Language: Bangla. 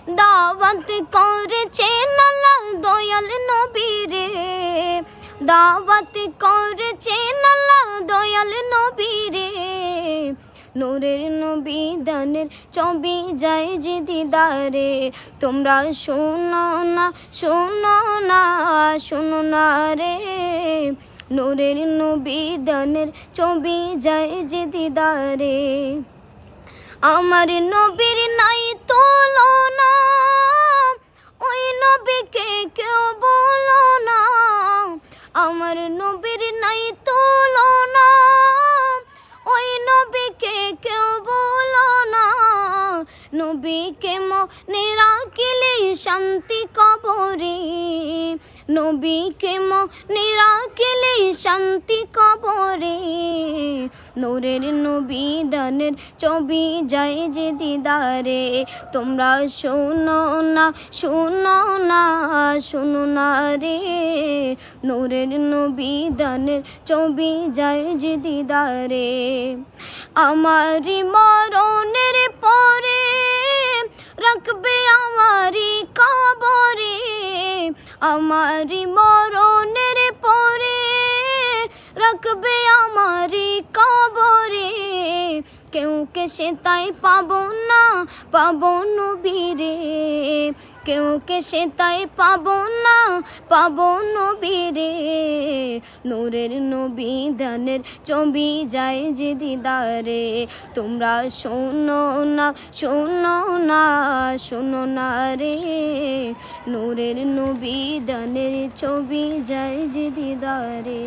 দাওয়াত করেছেন আল্লাহ দয়াল নবী রে, দাওয়াত করেছেন আল্লাহ দয়াল নবী রে। নূরের নবী দানের ছবি যায় যে দিদারে, তোমরা শোনো না শোনো না শোনো না রে। নূরের নবী দানের ছবি যায় যে দিদারে। আমার নবীর নাই তুলনা, ওই নবীকে কেউ বলো না। আমার নবীর নাই তুলনা, ওই নবীকে কেউ বলো না। নবীকে মনে রাখিলে শান্তি কবরে, নবীকে মনে রাখিলে শান্তি কবরে। নূরের নবী দানের ছবি যায় যে দিদারে, তোমরা শোনো না শোনো না শোনো না রে। নূরের নবী দানের ছবি যায় যে দিদারে। আমারি মরণের পরে রাখবে আমারি কবরে, আমারি মরণের পরে রাখবে আমারি কবরে। কেউ কে সে তাই পাবো না পাবো নবীরে, কেউ কে সে তাই পাবো না পাবো নবীরে। নূরের নবী দানের ছবি যায় যে দিদারে, তোমরা শোনো না শোনো না শোনো না রে। নূরের নবী দানের ছবি যায় যে দিদারে।